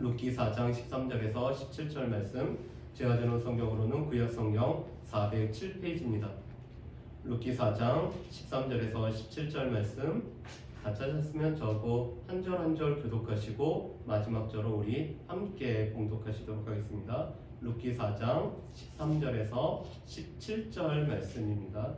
룻기 4장 13절에서 17절 말씀, 제가 드는 성경으로는 구약성경 407페이지입니다. 룻기 4장 13절에서 17절 말씀 다 찾았으면 저하고 한 절 한 절 교독하시고 마지막 절은 우리 함께 봉독하시도록 하겠습니다. 룻기 4장 13절에서 17절 말씀입니다.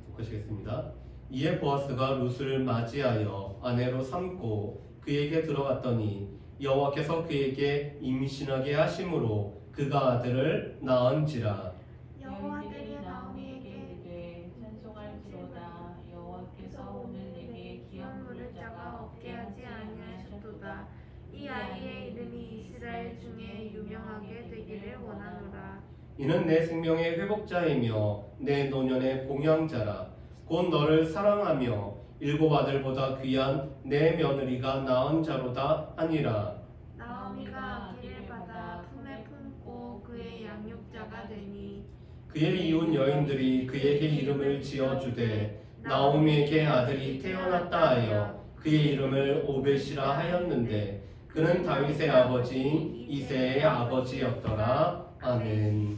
독하시겠습니다. 이에 보아스가 룻을 맞이하여 아내로 삼고 그에게 들어갔더니 여호와께서 그에게 임신하게 하심으로 그가 아들을 낳은지라. 여호와들이 나오미에게 이르되 찬송할지로다. 여호와께서 오늘 내게 기업 물을 자가 없게 하지 아니하셨도다. 이 아이의 이름이 이스라엘 중에 유명하게 되기를 원하노라. 이는 내 생명의 회복자이며 내 노년의 봉양자라. 곧 너를 사랑하며 일곱 아들보다 귀한 내 며느리가 낳은 자로다 하니라. 나오미가 아기를 받아 품에 품고 그의 양육자가 되니 그의 이웃 여인들이 그에게 이름을 지어주되 나오미에게 아들이 태어났다 하여 그의 이름을 오벳이라 하였는데 그는 다윗의 아버지인 이새의 아버지였더라. 아멘.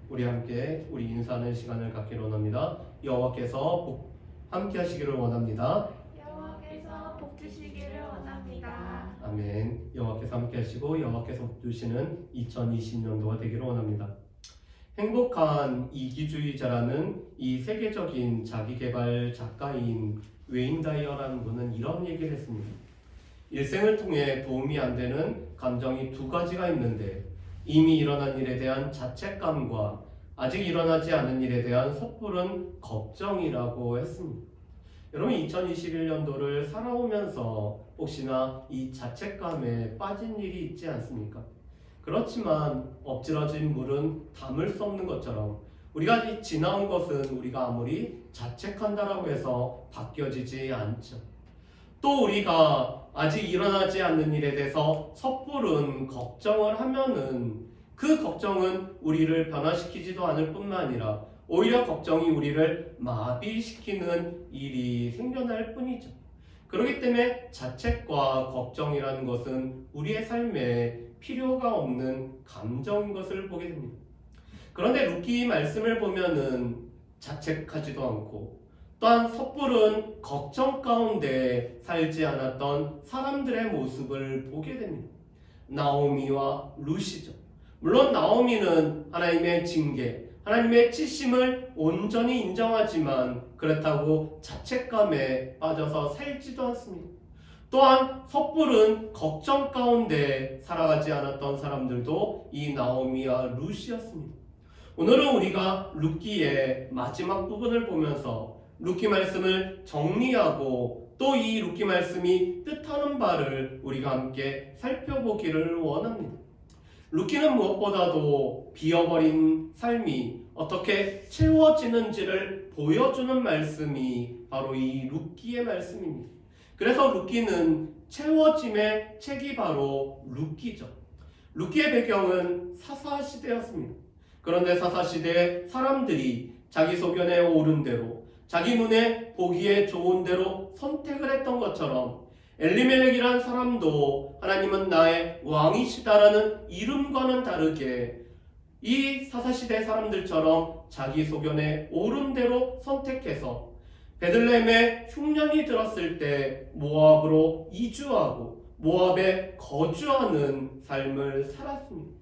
우리 함께 우리 인사하는 시간을 갖기를 원합니다. 여호와께서 함께 하시기를 원합니다. 여호와께서 복 주시기를 원합니다. 아멘. 여호와께서 함께 하시고 여호와께서 복 주시는 2020년도가 되기를 원합니다. 행복한 이기주의자라는 이 세계적인 자기개발 작가인 웨인 다이어라는 분은 이런 얘기를 했습니다. 일생을 통해 도움이 안 되는 감정이 두 가지가 있는데 이미 일어난 일에 대한 자책감과 아직 일어나지 않은 일에 대한 섣부른 걱정이라고 했습니다. 여러분 2021년도를 살아오면서 혹시나 이 자책감에 빠진 일이 있지 않습니까? 그렇지만 엎질러진 물은 담을 수 없는 것처럼 우리가 지나온 것은 우리가 아무리 자책한다라고 해서 바뀌어지지 않죠. 또 우리가 아직 일어나지 않는 일에 대해서 섣부른 걱정을 하면은 그 걱정은 우리를 변화시키지도 않을 뿐만 아니라 오히려 걱정이 우리를 마비시키는 일이 생겨날 뿐이죠. 그렇기 때문에 자책과 걱정이라는 것은 우리의 삶에 필요가 없는 감정인 것을 보게 됩니다. 그런데 룻기 말씀을 보면은 자책하지도 않고 또한 섣부른 걱정 가운데 살지 않았던 사람들의 모습을 보게 됩니다. 나오미와 룻이죠. 물론 나오미는 하나님의 징계, 하나님의 치심을 온전히 인정하지만 그렇다고 자책감에 빠져서 살지도 않습니다. 또한 섣부른 걱정 가운데 살아가지 않았던 사람들도 이 나오미와 룻이었습니다. 오늘은 우리가 룻기의 마지막 부분을 보면서 룻기 말씀을 정리하고 또 이 룻기 말씀이 뜻하는 바를 우리가 함께 살펴보기를 원합니다. 룻기는 무엇보다도 비어버린 삶이 어떻게 채워지는지를 보여주는 말씀이 바로 이 룻기의 말씀입니다. 그래서 룻기는 채워짐의 책이 바로 룻기죠. 룻기의 배경은 사사시대였습니다. 그런데 사사시대의 사람들이 자기 소견에 옳은 대로 자기 눈에 보기에 좋은 대로 선택을 했던 것처럼 엘리멜렉이란 사람도 하나님은 나의 왕이시다라는 이름과는 다르게 이 사사시대 사람들처럼 자기 소견에 옳은 대로 선택해서 베들레헴에 흉년이 들었을 때 모압으로 이주하고 모압에 거주하는 삶을 살았습니다.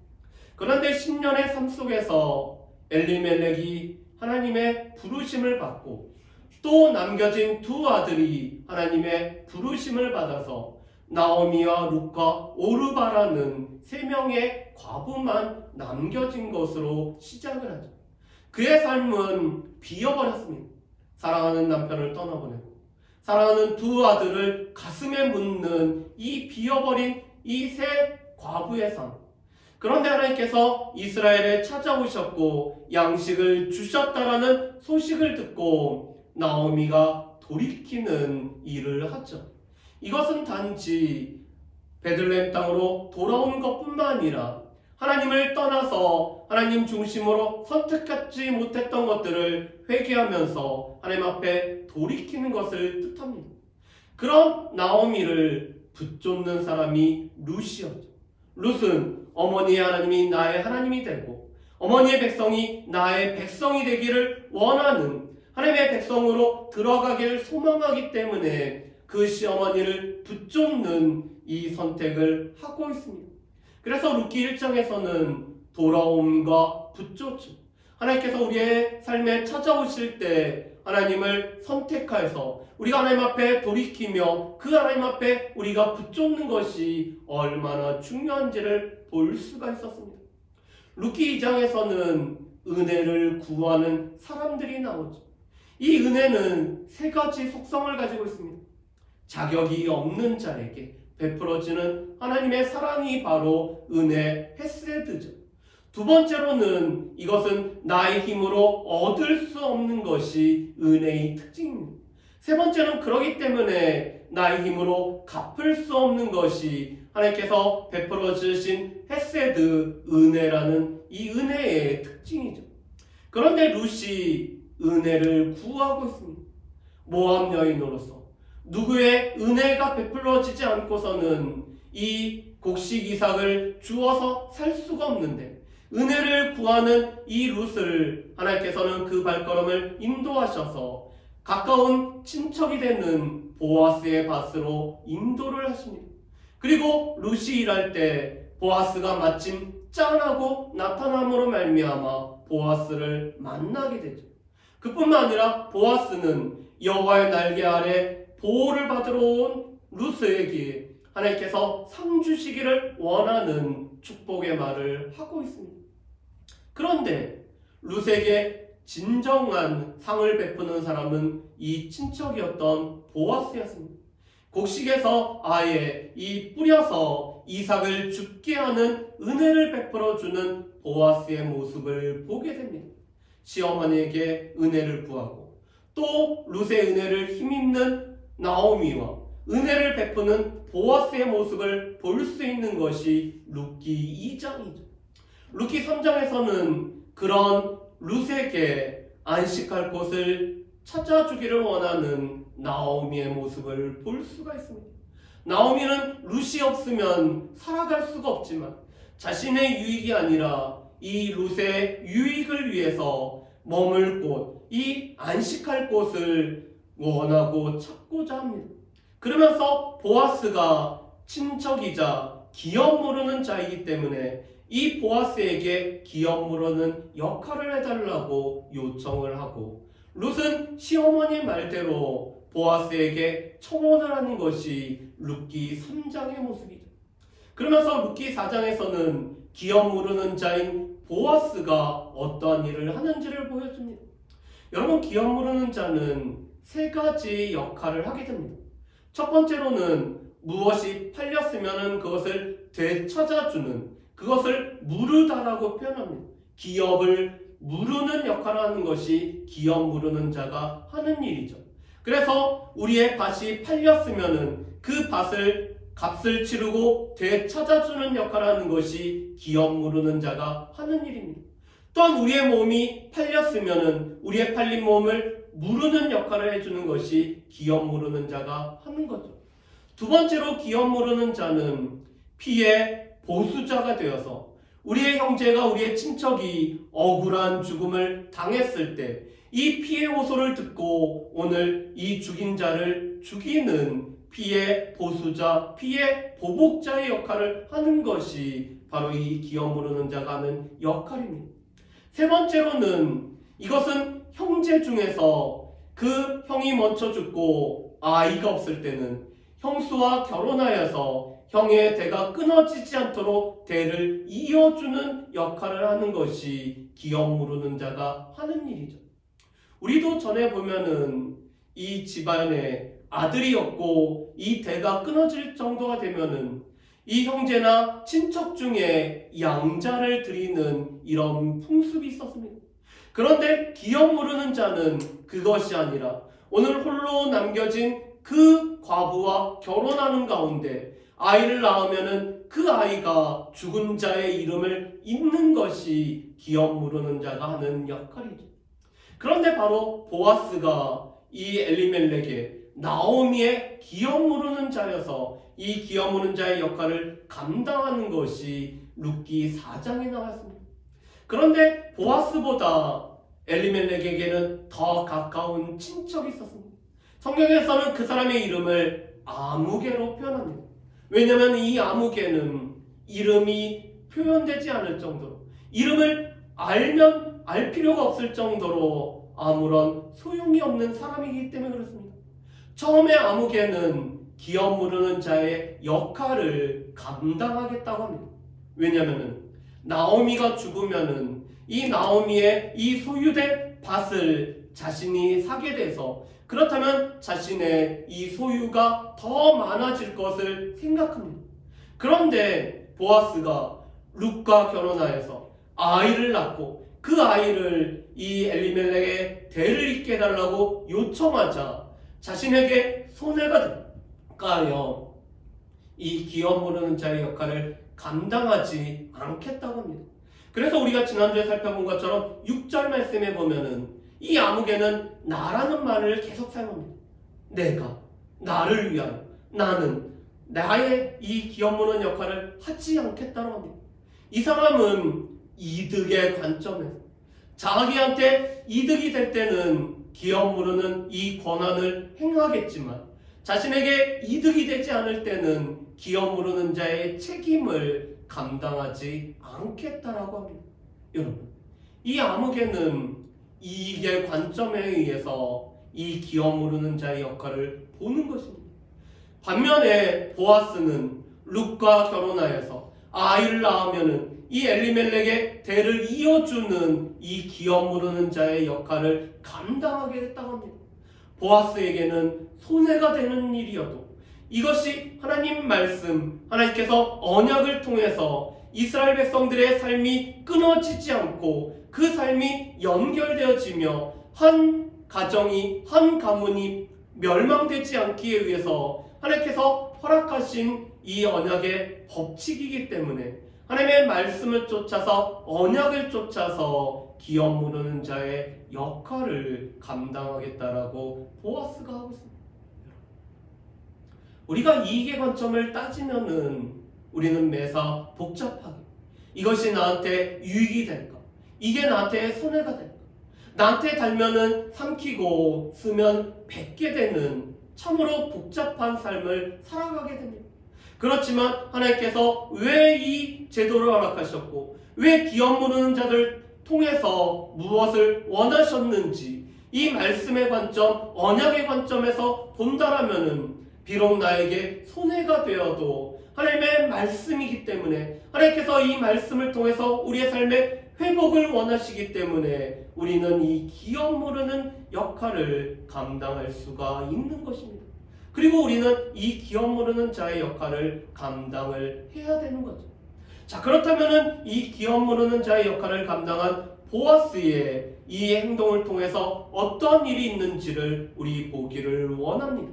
그런데 10년의 삶 속에서 엘리멜렉이 하나님의 부르심을 받고 또 남겨진 두 아들이 하나님의 부르심을 받아서 나오미와 룻과 오르바라는 세 명의 과부만 남겨진 것으로 시작을 하죠. 그의 삶은 비어버렸습니다. 사랑하는 남편을 떠나보내고 사랑하는 두 아들을 가슴에 묻는 이 비어버린 이 세 과부의 삶. 그런데 하나님께서 이스라엘에 찾아오셨고 양식을 주셨다라는 소식을 듣고 나오미가 돌이키는 일을 하죠. 이것은 단지 베들레헴 땅으로 돌아온 것뿐만 아니라 하나님을 떠나서 하나님 중심으로 선택하지 못했던 것들을 회개하면서 하나님 앞에 돌이키는 것을 뜻합니다. 그런 나오미를 붙쫓는 사람이 룻이었죠. 룻은 어머니의 하나님이 나의 하나님이 되고 어머니의 백성이 나의 백성이 되기를 원하는 하나님의 백성으로 들어가기를 소망하기 때문에 그 시어머니를 붙쫓는 이 선택을 하고 있습니다. 그래서 룻기 1장에서는 돌아옴과 붙쫓음, 하나님께서 우리의 삶에 찾아오실 때 하나님을 선택하여서 우리가 하나님 앞에 돌이키며 그 하나님 앞에 우리가 붙쫓는 것이 얼마나 중요한지를 볼 수가 있었습니다. 룻기 2장에서는 은혜를 구하는 사람들이 나오죠. 이 은혜는 세 가지 속성을 가지고 있습니다. 자격이 없는 자에게 베풀어지는 하나님의 사랑이 바로 은혜 헤세드죠. 두 번째로는 이것은 나의 힘으로 얻을 수 없는 것이 은혜의 특징입니다. 세 번째는 그러기 때문에 나의 힘으로 갚을 수 없는 것이 하나님께서 베풀어 주신 헤세드, 은혜라는 이 은혜의 특징이죠. 그런데 룻이 은혜를 구하고 있습니다. 모압 여인으로서 누구의 은혜가 베풀어지지 않고서는 이 곡식 이삭을 주어서 살 수가 없는데 은혜를 구하는 이 룻을 하나님께서는 그 발걸음을 인도하셔서 가까운 친척이 되는 보아스의 밭으로 인도를 하십니다. 그리고 룻이 일할 때 보아스가 마침 짠하고 나타남으로 말미암아 보아스를 만나게 되죠. 그뿐만 아니라 보아스는 여호와의 날개 아래 보호를 받으러 온 룻에게 하나님께서 상 주시기를 원하는 축복의 말을 하고 있습니다. 그런데 룻에게 진정한 상을 베푸는 사람은 이 친척이었던 보아스였습니다. 곡식에서 아예 이 뿌려서 이삭을 죽게 하는 은혜를 베풀어 주는 보아스의 모습을 보게 됩니다. 시어머니에게 은혜를 구하고 또 룻의 은혜를 힘입는 나오미와 은혜를 베푸는 보아스의 모습을 볼 수 있는 것이 룻기 2장이죠. 룻기 3장에서는 그런 룻에게 안식할 곳을 찾아주기를 원하는 나오미의 모습을 볼 수가 있습니다. 나오미는 룻이 없으면 살아갈 수가 없지만 자신의 유익이 아니라 이 룻의 유익을 위해서 머물 곳, 이 안식할 곳을 원하고 찾고자 합니다. 그러면서 보아스가 친척이자 기업 모르는 자이기 때문에 이 보아스에게 기업 모르는 역할을 해달라고 요청을 하고 룻은 시어머니 말대로 보아스에게 청혼을 하는 것이 룻기 3장의 모습이죠. 그러면서 룻기 4장에서는 기업 모르는 자인 보아스가 어떠한 일을 하는지를 보여줍니다. 여러분, 기업 모르는 자는 세 가지 역할을 하게 됩니다. 첫 번째로는 무엇이 팔렸으면 그것을 되찾아주는, 그것을 무르다라고 표현합니다. 기업을 무르는 역할을 하는 것이 기업 무르는 자가 하는 일이죠. 그래서 우리의 밭이 팔렸으면 그 밭을 값을 치르고 되찾아주는 역할을 하는 것이 기업 무르는 자가 하는 일입니다. 또한 우리의 몸이 팔렸으면 우리의 팔린 몸을 무르는 역할을 해주는 것이 기업 무르는 자가 하는 거죠. 두 번째로 기업 무르는 자는 피해 보수자가 되어서 우리의 형제가, 우리의 친척이 억울한 죽음을 당했을 때 이 피해 호소를 듣고 오늘 이 죽인 자를 죽이는 피해 보수자, 피해 보복자의 역할을 하는 것이 바로 이 기업 모르는 자가 하는 역할입니다. 세 번째로는 이것은 형제 중에서 그 형이 먼저 죽고 아이가 없을 때는 형수와 결혼하여서 형의 대가 끊어지지 않도록 대를 이어주는 역할을 하는 것이 기업 모르는 자가 하는 일이죠. 우리도 전에 보면은 이 집안에 아들이 없고 이 대가 끊어질 정도가 되면은 이 형제나 친척 중에 양자를 드리는 이런 풍습이 있었습니다. 그런데 기업 모르는 자는 그것이 아니라 오늘 홀로 남겨진 그 과부와 결혼하는 가운데 아이를 낳으면은 그 아이가 죽은 자의 이름을 잇는 것이 기업 모르는 자가 하는 역할이죠. 그런데 바로 보아스가 이 엘리멜렉의 나오미의 기업 모르는 자여서 이 기업 모르는 자의 역할을 감당하는 것이 룻기 4장에 나왔습니다. 그런데 보아스보다 엘리멜렉에게는 더 가까운 친척이 있었습니다. 성경에서는 그 사람의 이름을 아무개로 표현합니다. 왜냐하면 이 아무개는 이름이 표현되지 않을 정도로, 이름을 알면 알 필요가 없을 정도로 아무런 소용이 없는 사람이기 때문에 그렇습니다. 처음에 아무개는 기업 모르는 자의 역할을 감당하겠다고 합니다. 왜냐하면 나오미가 죽으면은 이 나오미의 이 소유된 밭을 자신이 사게 돼서, 그렇다면 자신의 이 소유가 더 많아질 것을 생각합니다. 그런데 보아스가 룻과 결혼하여서 아이를 낳고 그 아이를 이 엘리멜렉의 대를 잇게 해달라고 요청하자 자신에게 손해가 될까요? 이 기업 모르는 자의 역할을 감당하지 않겠다고 합니다. 그래서 우리가 지난주에 살펴본 것처럼 6절 말씀에 보면은 이 아무개는 나라는 말을 계속 사용합니다. 내가, 나를 위하여, 나는 나의 이 기업 모르는 역할을 하지 않겠다고 합니다. 이 사람은 이득의 관점에서 자기한테 이득이 될 때는 기업 모르는 이 권한을 행하겠지만, 자신에게 이득이 되지 않을 때는 기업 모르는 자의 책임을 감당하지 않겠다라고 합니다. 여러분, 이 아무개는 이익의 관점에 의해서 이 기업 모르는 자의 역할을 보는 것입니다. 반면에 보아스는 룻과 결혼하여서 아이를 낳으면은 이 엘리멜렉의 대를 이어주는 이 기업 모르는 자의 역할을 감당하게 됐다고 합니다. 보아스에게는 손해가 되는 일이어도 이것이 하나님 말씀, 하나님께서 언약을 통해서 이스라엘 백성들의 삶이 끊어지지 않고 그 삶이 연결되어지며 한 가정이, 한 가문이 멸망되지 않기 위해서 하나님께서 허락하신 이 언약의 법칙이기 때문에 하나님의 말씀을 쫓아서, 언약을 쫓아서 기업 모르는 자의 역할을 감당하겠다라고 보아스가 하고 있습니다. 우리가 이익의 관점을 따지면은 우리는 매사 복잡하게, 이것이 나한테 유익이 될까? 이게 나한테 손해가 될까? 나한테 달면은 삼키고 쓰면 뱉게 되는 참으로 복잡한 삶을 살아가게 됩니다. 그렇지만 하나님께서 왜 이 제도를 허락하셨고, 왜 기업 모르는 자들 통해서 무엇을 원하셨는지 이 말씀의 관점, 언약의 관점에서 본다라면은 비록 나에게 손해가 되어도 하나님의 말씀이기 때문에, 하나님께서 이 말씀을 통해서 우리의 삶의 회복을 원하시기 때문에 우리는 이 기업 모르는 역할을 감당할 수가 있는 것입니다. 그리고 우리는 이 기업 모르는 자의 역할을 감당을 해야 되는 거죠. 자, 그렇다면은 이 기업 모르는 자의 역할을 감당한 보아스의 이 행동을 통해서 어떤 일이 있는지를 우리 보기를 원합니다.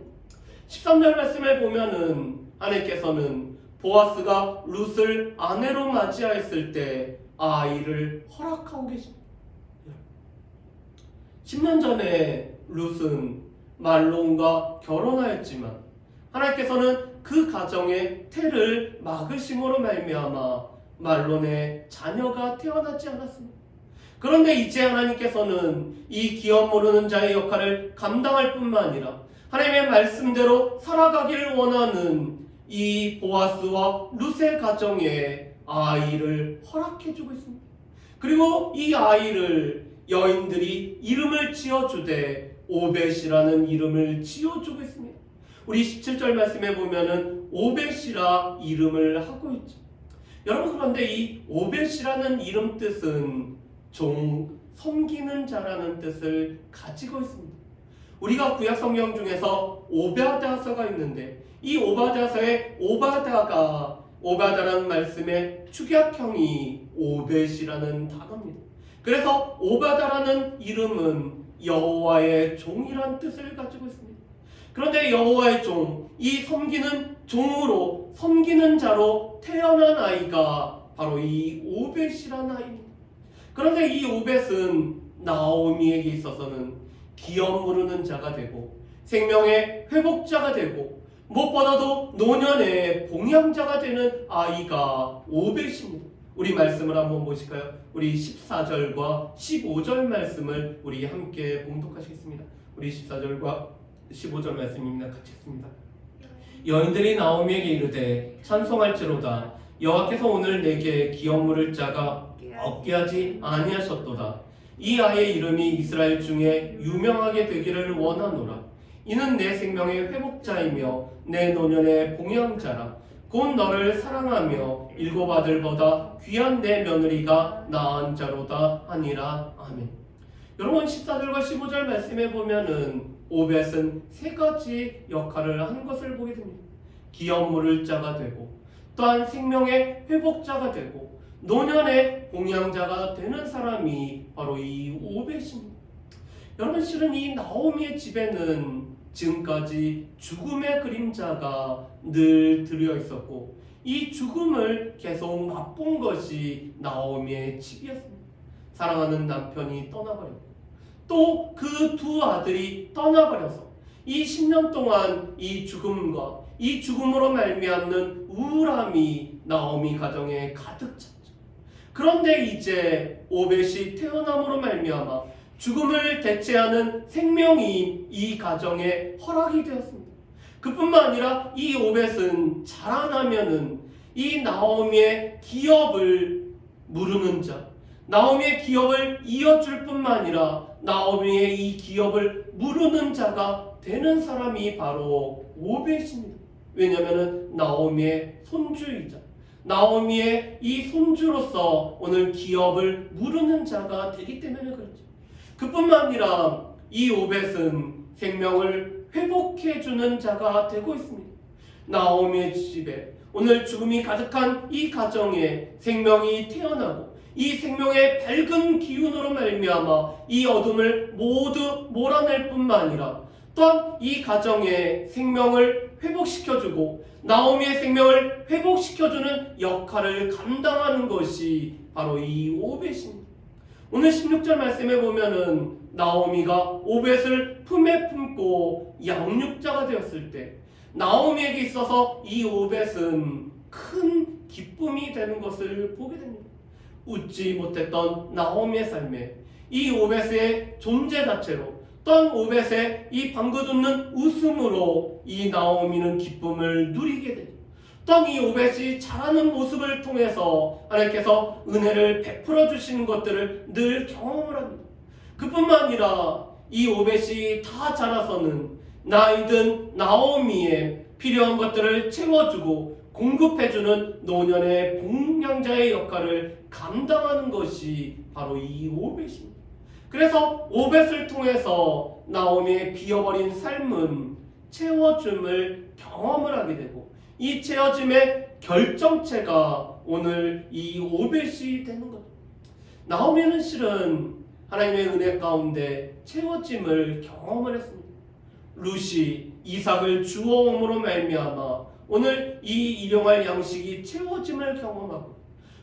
13절 말씀에 보면은 하나님께서는 보아스가 룻을 아내로 맞이하였을 때 아이를 허락하고 계십니다. 10년 전에 룻은 말론과 결혼하였지만 하나님께서는 그 가정의 태를 막으심으로 말미암아 말론의 자녀가 태어나지 않았습니다. 그런데 이제 하나님께서는 이 기업 모르는 자의 역할을 감당할 뿐만 아니라 하나님의 말씀대로 살아가기를 원하는 이 보아스와 룻의 가정에 아이를 허락해주고 있습니다. 그리고 이 아이를 여인들이 이름을 지어주되 오벳이라는 이름을 지어주고 있습니다. 우리 17절 말씀에 보면은 오벳이라 이름을 하고 있죠. 여러분, 그런데 이 오벳이라는 이름 뜻은 섬기는 자라는 뜻을 가지고 있습니다. 우리가 구약 성경 중에서 오바다서가 있는데 이 오바다서의 오바다라는 말씀의 축약형이 오벳이라는 단어입니다. 그래서 오바다라는 이름은 여호와의 종이란 뜻을 가지고 있습니다. 그런데 여호와의 종, 이 섬기는 종으로, 섬기는 자로 태어난 아이가 바로 이 오벳이라는 아이입니다. 그런데 이 오벳은 나오미에게 있어서는 기업 모르는 자가 되고 생명의 회복자가 되고 무엇보다도 노년의 봉양자가 되는 아이가 오벳입니다. 우리 말씀을 한번 보실까요? 우리 14절과 15절 말씀을 우리 함께 봉독하시겠습니다. 우리 14절과 15절 말씀입니다. 같이 읽습니다. 여인들이 나오미에게 이르되 찬송할지로다. 여호와께서 오늘 내게 기업 물을 자가 없게 하지 아니하셨도다. 이 아이의 이름이 이스라엘 중에 유명하게 되기를 원하노라. 이는 내 생명의 회복자이며 내 노년의 봉양자라. 곧 너를 사랑하며 일곱 아들보다 귀한 내 며느리가 낳은 자로다 하니라. 아멘. 여러분 14절과 15절 말씀에 보면은 오벳은 세 가지 역할을 하는 것을 보게 됩니다. 기업 물을 자가 되고 또한 생명의 회복자가 되고 노년의 봉양자가 되는 사람이 바로 이 오벳입니다. 여러분 실은 이 나오미의 집에는 지금까지 죽음의 그림자가 늘 들여 있었고 이 죽음을 계속 맛본 것이 나오미의 집이었습니다. 사랑하는 남편이 떠나버렸고 또 그 두 아들이 떠나버려서 이 10년 동안 이 죽음과 이 죽음으로 말미암는 우울함이 나오미 가정에 가득 찼죠. 그런데 이제 오벳이 태어남으로 말미암아 죽음을 대체하는 생명이 이 가정에 허락이 되었습니다. 그뿐만 아니라 이 오벳은 자라나면은 이 나오미의 기업을 무르는 자, 나오미의 기업을 이어줄 뿐만 아니라 나오미의 이 기업을 무르는 자가 되는 사람이 바로 오벳입니다. 왜냐하면 나오미의 손주이자 나오미의 이 손주로서 오늘 기업을 무르는 자가 되기 때문에 그렇죠. 그뿐만 아니라 이 오벳은 생명을 회복해주는 자가 되고 있습니다. 나오미의 집에 오늘 죽음이 가득한 이 가정에 생명이 태어나고 이 생명의 밝은 기운으로 말미암아 이 어둠을 모두 몰아낼 뿐만 아니라 또한 이 가정의 생명을 회복시켜주고 나오미의 생명을 회복시켜주는 역할을 감당하는 것이 바로 이 오벳입니다. 오늘 16절 말씀에 보면은 나오미가 오벳을 품에 품고 양육자가 되었을 때 나오미에게 있어서 이 오벳은 큰 기쁨이 되는 것을 보게 됩니다. 웃지 못했던 나오미의 삶에 이 오벳의 존재 자체로 또한 오벳의 이 방긋 웃는 웃음으로 이 나오미는 기쁨을 누리게 되죠. 또한 이 오벳이 자라는 모습을 통해서 하나님께서 은혜를 베풀어 주시는 것들을 늘 경험을 합니다. 그뿐만 아니라 이 오벳이 다 자라서는 나이든 나오미의 필요한 것들을 채워주고 공급해주는 노년의 봉양자의 역할을 감당하는 것이 바로 이 오벳입니다. 그래서 오벳을 통해서 나오미의 비어버린 삶은 채워줌을 경험을 하게 되고 이 채워짐의 결정체가 오늘 이 오벳이 되는 거죠. 나오미는 실은 하나님의 은혜 가운데 채워짐을 경험을 했습니다. 룻이 이삭을 주어옴으로 말미암아 오늘 이 일용할 양식이 채워짐을 경험하고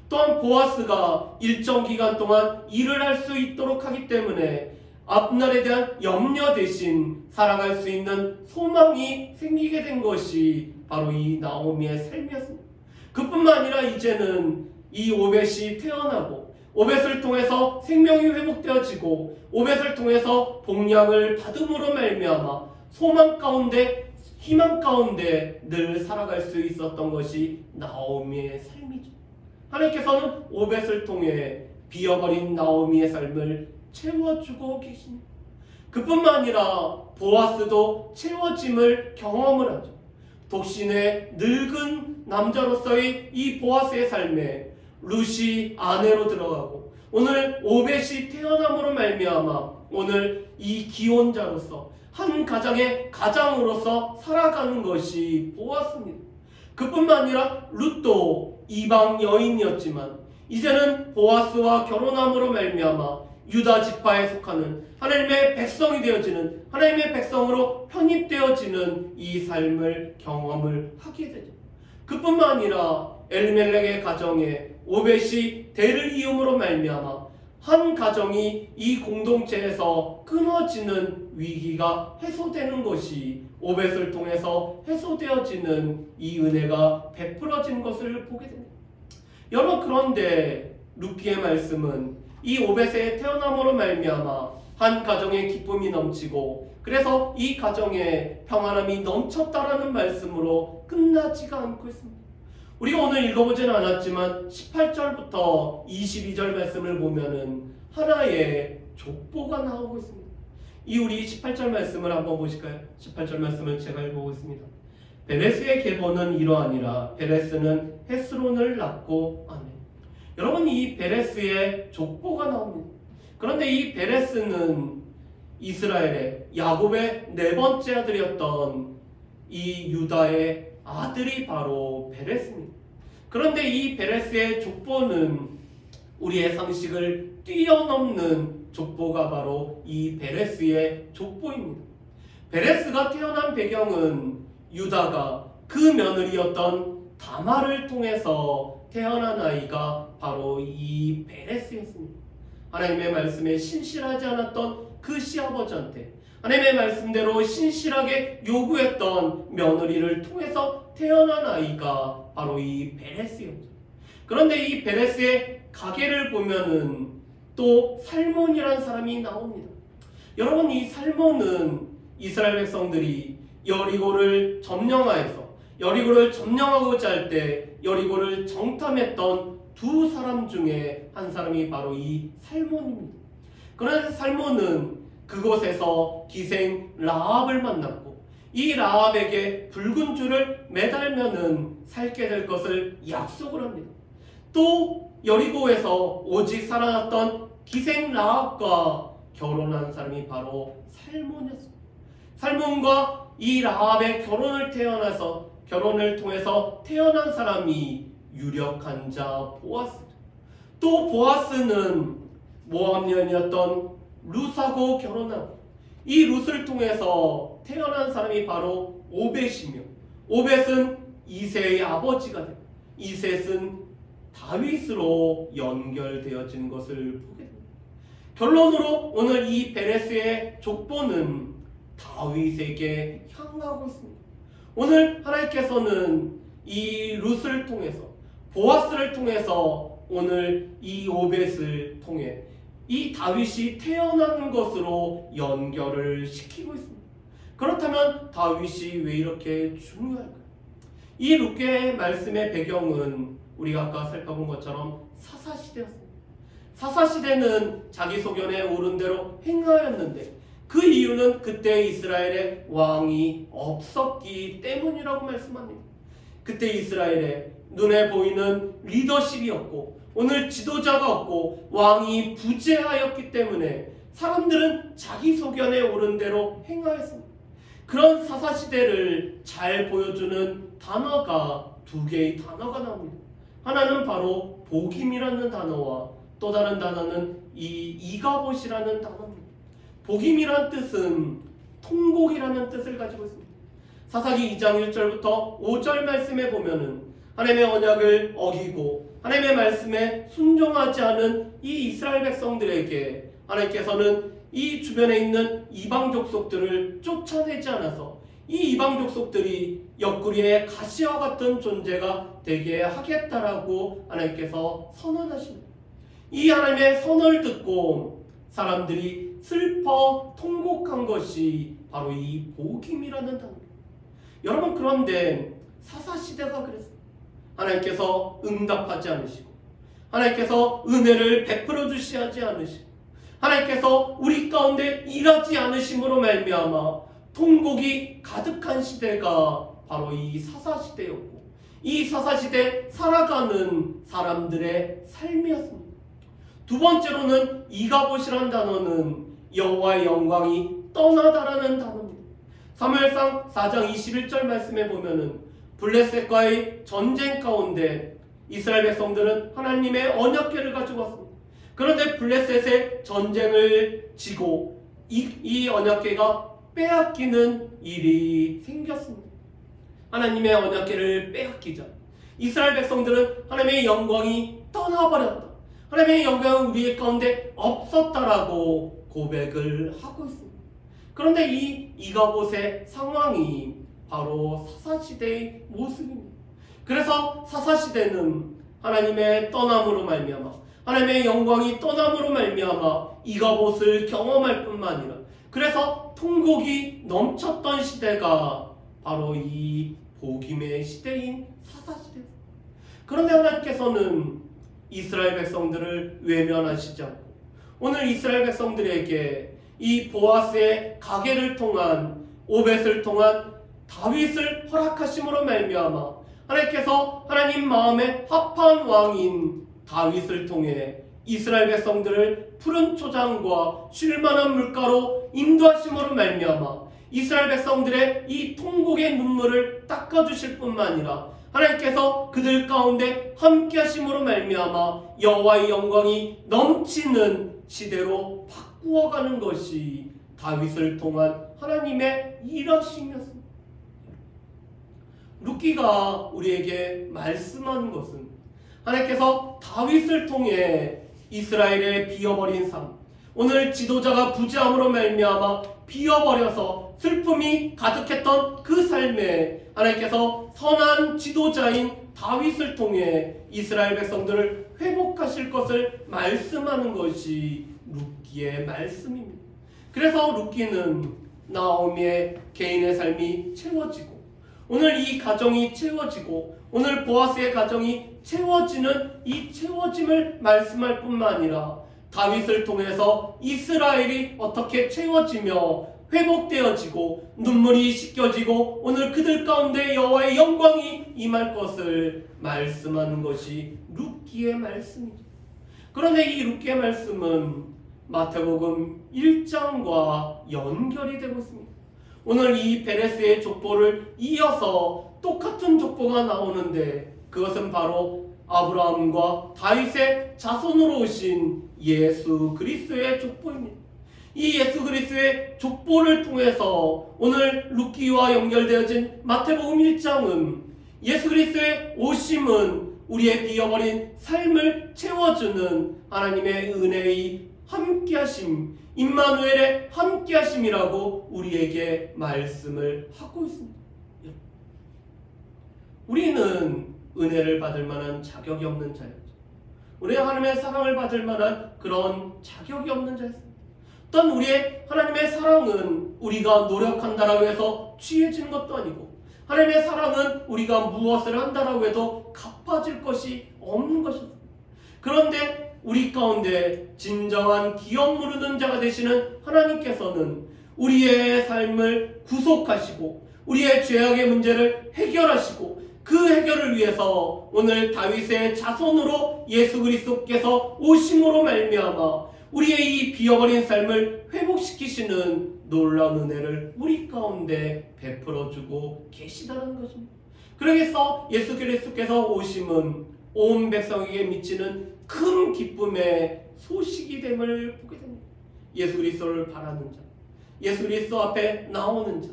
또한 보아스가 일정 기간 동안 일을 할 수 있도록 하기 때문에 앞날에 대한 염려 대신 살아갈 수 있는 소망이 생기게 된 것이 바로 이 나오미의 삶이었습니다. 그뿐만 아니라 이제는 이 오벳이 태어나고 오벳을 통해서 생명이 회복되어지고 오벳을 통해서 복량을 받음으로 말미암아 소망 가운데 희망 가운데 늘 살아갈 수 있었던 것이 나오미의 삶이죠. 하나님께서는 오벳을 통해 비어버린 나오미의 삶을 채워주고 계십니다. 그뿐만 아니라 보아스도 채워짐을 경험을 하죠. 독신의 늙은 남자로서의 이 보아스의 삶에 룻이 아내로 들어가고 오늘 오벳이 태어남으로 말미암아 오늘 이 기혼자로서 한 가정의 가장으로서 살아가는 것이 보았습니다. 그뿐만 아니라 룻도 이방 여인이었지만 이제는 보아스와 결혼함으로 말미암아 유다 지파에 속하는 하나님의 백성이 되어지는 하나님의 백성으로 편입되어지는 이 삶을 경험을 하게 되죠. 그뿐만 아니라 엘리멜렉의 가정에 오벳이 대를 이음으로 말미암아 한 가정이 이 공동체에서 끊어지는 위기가 해소되는 것이 오벳을 통해서 해소되어지는 이 은혜가 베풀어진 것을 보게 됩니다. 여러분, 그런데 루키의 말씀은 이 오벳의 태어남으로 말미암아 한 가정에 기쁨이 넘치고 그래서 이 가정에 평안함이 넘쳤다라는 말씀으로 끝나지가 않고 있습니다. 우리가 오늘 읽어보지는 않았지만 18절부터 22절 말씀을 보면은 하나의 족보가 나오고 있습니다. 이 우리 18절 말씀을 한번 보실까요? 18절 말씀을 제가 읽어보고 있습니다. 베레스의 계보는 이러하니라. 베레스는 헤스론을 낳고 아멘. 여러분, 이 베레스의 족보가 나옵니다. 그런데 이 베레스는 이스라엘의 야곱의 네 번째 아들이었던 이 유다의 아들이 바로 베레스입니다. 그런데 이 베레스의 족보는 우리의 상식을 뛰어넘는 족보가 바로 이 베레스의 족보입니다. 베레스가 태어난 배경은 유다가 그 며느리였던 다말을 통해서 태어난 아이가 바로 이 베레스였습니다. 하나님의 말씀에 신실하지 않았던 그 시아버지한테 하나님의 말씀대로 신실하게 요구했던 며느리를 통해서 태어난 아이가 바로 이 베레스였죠. 그런데 이 베레스의 가계를 보면은 또 살몬이라는 사람이 나옵니다. 여러분, 이 살몬은 이스라엘 백성들이 여리고를 점령하여서 여리고를 점령하고자 할 때 여리고를 정탐했던 두 사람 중에 한 사람이 바로 이 살몬입니다. 그런데 살몬은 그곳에서 기생 라합을 만났고 이 라합에게 붉은 줄을 매달면은 살게 될 것을 약속을 합니다. 또 여리고에서 오직 살아났던 기생 라합과 결혼한 사람이 바로 살몬이었습니다. 살몬과 이 라합의 결혼을 통해서 태어난 사람이 유력한 자 보아스. 또 보아스는 모압년이었던 룻하고 결혼하고 이 룻을 통해서 태어난 사람이 바로 오벳이며 오벳은 이새의 아버지가 되고 이셋은 다윗으로 연결되어진 것을 보게 됩니다. 결론으로 오늘 이 베레스의 족보는 다윗에게 향하고 있습니다. 오늘 하나님께서는 이 룻을 통해서 보아스를 통해서 오늘 이 오벳을 통해 이 다윗이 태어난 것으로 연결을 시키고 있습니다. 그렇다면 다윗이 왜 이렇게 중요할까요? 이 룻의 말씀의 배경은 우리가 아까 살펴본 것처럼 사사시대였습니다. 사사시대는 자기 소견에 오른 대로 행하였는데 그 이유는 그때 이스라엘에 왕이 없었기 때문이라고 말씀합니다. 그때 이스라엘에 눈에 보이는 리더십이 없고 오늘 지도자가 없고 왕이 부재하였기 때문에 사람들은 자기 소견에 오른 대로 행하였습니다. 그런 사사시대를 잘 보여주는 단어가 두 개의 단어가 나옵니다. 하나는 바로 복임이라는 단어와 또 다른 단어는 이가봇이라는 단어입니다. 복임이란 뜻은 통곡이라는 뜻을 가지고 있습니다. 사사기 2장 1절부터 5절 말씀에 보면은 하나님의 언약을 어기고 하나님의 말씀에 순종하지 않은 이 이스라엘 백성들에게 하나님께서는 이 주변에 있는 이방 족속들을 쫓아내지 않아서 이 이방 족속들이 옆구리에 가시와 같은 존재가 되게 하겠다라고 하나님께서 선언하십니다. 이 하나님의 선언을 듣고 사람들이 슬퍼 통곡한 것이 바로 이 복임이라는 단어입니다. 여러분, 그런데 사사시대가 그랬습니다. 하나님께서 응답하지 않으시고 하나님께서 은혜를 베풀어 주시지 않으시고 하나님께서 우리 가운데 일하지 않으심으로 말미암아 통곡이 가득한 시대가 바로 이 사사시대였고 이 사사시대 살아가는 사람들의 삶이었습니다. 두 번째로는 이가봇이라는 단어는 여호와의 영광이 떠나다라는 단어입니다. 사무엘상 4장 21절 말씀에 보면은 블레셋과의 전쟁 가운데 이스라엘 백성들은 하나님의 언약궤를 가지고 왔습니다. 그런데 블레셋의 전쟁을 지고 이 언약궤가 빼앗기는 일이 생겼습니다. 하나님의 언약궤를 빼앗기자 이스라엘 백성들은 하나님의 영광이 떠나버렸다. 하나님의 영광은 우리 가운데 없었다라고 고백을 하고 있습니다. 그런데 이 이가봇의 상황이 바로 사사시대의 모습입니다. 그래서 사사시대는 하나님의 떠남으로 말미암아, 하나님의 영광이 떠남으로 말미암아 이가봇을 경험할 뿐만 아니라, 그래서 통곡이 넘쳤던 시대가 바로 이 복임의 시대인 사사시대입니다. 그런데 하나님께서는 이스라엘 백성들을 외면하시지 않고 오늘 이스라엘 백성들에게 이 보아스의 가게를 통한, 오벳을 통한 다윗을 허락하심으로 말미암아 하나님께서 하나님 마음에 합한 왕인 다윗을 통해 이스라엘 백성들을 푸른 초장과 쉴만한 물가로 인도하심으로 말미암아 이스라엘 백성들의 이 통곡의 눈물을 닦아주실 뿐만 아니라 하나님께서 그들 가운데 함께 하심으로 말미암아 여호와의 영광이 넘치는 시대로 바꾸어가는 것이 다윗을 통한 하나님의 일하심이었습니다. 룻기가 우리에게 말씀하는 것은 하나님께서 다윗을 통해 이스라엘의 비어버린 삶, 오늘 지도자가 부재함으로 말미암아 비어버려서 슬픔이 가득했던 그 삶에 하나님께서 선한 지도자인 다윗을 통해 이스라엘 백성들을 회복하실 것을 말씀하는 것이 룻기의 말씀입니다. 그래서 룻기는 나오미의 개인의 삶이 채워지고 오늘 이 가정이 채워지고 오늘 보아스의 가정이 채워지는 이 채워짐을 말씀할 뿐만 아니라 다윗을 통해서 이스라엘이 어떻게 채워지며 회복되어지고 눈물이 씻겨지고 오늘 그들 가운데 여호와의 영광이 임할 것을 말씀하는 것이 룻기의 말씀이죠. 그런데 이 룻기의 말씀은 마태복음 1장과 연결이 되고 있습니다. 오늘 이 베레스의 족보를 이어서 똑같은 족보가 나오는데 그것은 바로 아브라함과 다윗의 자손으로 오신 예수 그리스도의 족보입니다. 이 예수 그리스도의 족보를 통해서 오늘 룻기와 연결되어진 마태복음 1장은 예수 그리스도의 오심은 우리의 비어버린 삶을 채워주는 하나님의 은혜의 함께하심, 임마누엘의 함께하심이라고 우리에게 말씀을 하고 있습니다. 우리는 은혜를 받을 만한 자격이 없는 자였죠. 우리가 하나님의 사랑을 받을 만한 그런 자격이 없는 자였습니다. 또한 우리의 하나님의 사랑은 우리가 노력한다라고 해서 취해지는 것도 아니고 하나님의 사랑은 우리가 무엇을 한다라고 해도 갚아질 것이 없는 것입니다. 그런데 우리 가운데 진정한 기업 무르는 자가 되시는 하나님께서는 우리의 삶을 구속하시고 우리의 죄악의 문제를 해결하시고 그 해결을 위해서 오늘 다윗의 자손으로 예수 그리스도께서 오심으로 말미암아 우리의 이 비어버린 삶을 회복시키시는 놀라운 은혜를 우리 가운데 베풀어주고 계시다는 것입니다. 그러기서 예수 그리스도께서 오심은 온 백성에게 미치는 큰 기쁨의 소식이 됨을 보게 됩니다. 예수 그리스도를 바라는 자, 예수 그리스도 앞에 나오는 자,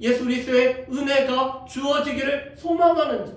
예수 그리스도의 은혜가 주어지기를 소망하는 자,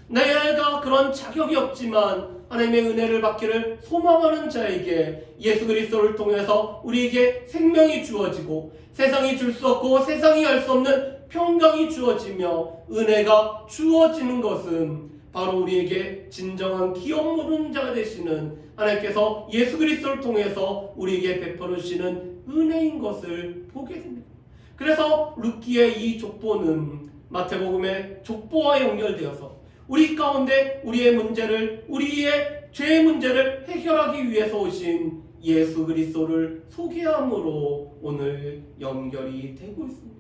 내가 그런 자격이 없지만 하나님의 은혜를 받기를 소망하는 자에게 예수 그리스도를 통해서 우리에게 생명이 주어지고 세상이 줄 수 없고 세상이 할 수 없는 평강이 주어지며 은혜가 주어지는 것은 바로 우리에게 진정한 기업 모르는 자가 되시는 하나님께서 예수 그리스도를 통해서 우리에게 베풀어 주시는 은혜인 것을 보게 됩니다. 그래서 룻기의 이 족보는 마태복음의 족보와 연결되어서 우리 가운데 우리의 문제를, 우리의 죄의 문제를 해결하기 위해서 오신 예수 그리스도를 소개함으로 오늘 연결이 되고 있습니다.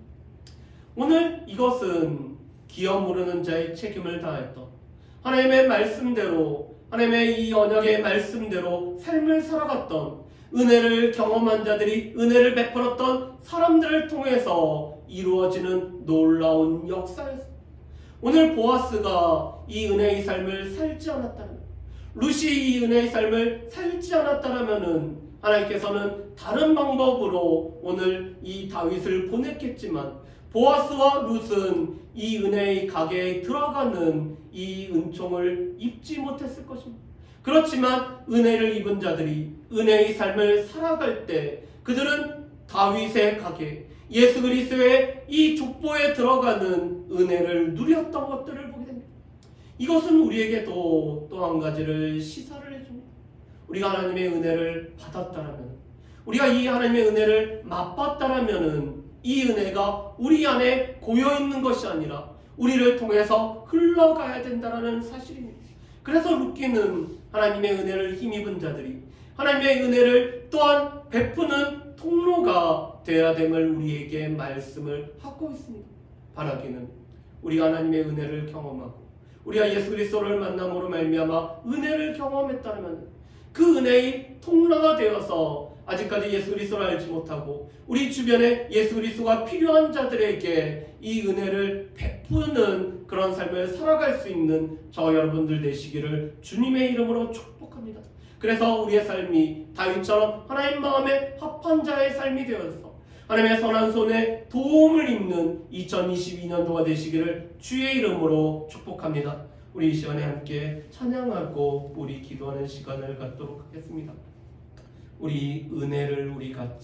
오늘 이것은 기업 모르는 자의 책임을 다했던 하나님의 말씀대로, 하나님의 이 언약의 말씀대로 삶을 살아갔던 은혜를 경험한 자들이 은혜를 베풀었던 사람들을 통해서 이루어지는 놀라운 역사였습니다. 오늘 보아스가 이 은혜의 삶을 살지 않았다면, 룻이 이 은혜의 삶을 살지 않았다면 하나님께서는 다른 방법으로 오늘 이 다윗을 보냈겠지만 보아스와 룻은 이 은혜의 가게에 들어가는 이 은총을 입지 못했을 것입니다. 그렇지만 은혜를 입은 자들이 은혜의 삶을 살아갈 때 그들은 다윗의 가게, 예수 그리스도의 이 족보에 들어가는 은혜를 누렸던 것들을 보게 됩니다. 이것은 우리에게도 또 한 가지를 시사를 해줍니다. 우리가 하나님의 은혜를 받았다라면, 우리가 이 하나님의 은혜를 맛봤다라면은 이 은혜가 우리 안에 고여있는 것이 아니라 우리를 통해서 흘러가야 된다는 사실입니다. 그래서 룻기는 하나님의 은혜를 힘입은 자들이 하나님의 은혜를 또한 베푸는 통로가 되어야 됨을 우리에게 말씀을 하고 있습니다. 바라기는 우리가 하나님의 은혜를 경험하고 우리가 예수 그리스도를 만남으로 말미암아 은혜를 경험했다면 그 은혜의 통로가 되어서 아직까지 예수 그리스도를 알지 못하고 우리 주변에 예수 그리스도가 필요한 자들에게 이 은혜를 베푸는 그런 삶을 살아갈 수 있는 저 여러분들 되시기를 주님의 이름으로 축복합니다. 그래서 우리의 삶이 다윗처럼 하나님 마음에 합한 자의 삶이 되어서 하나님의 선한 손에 도움을 입는 2022년도가 되시기를 주의 이름으로 축복합니다. 우리 이 시간에 함께 찬양하고 우리 기도하는 시간을 갖도록 하겠습니다. 우리 은혜를 우리 같이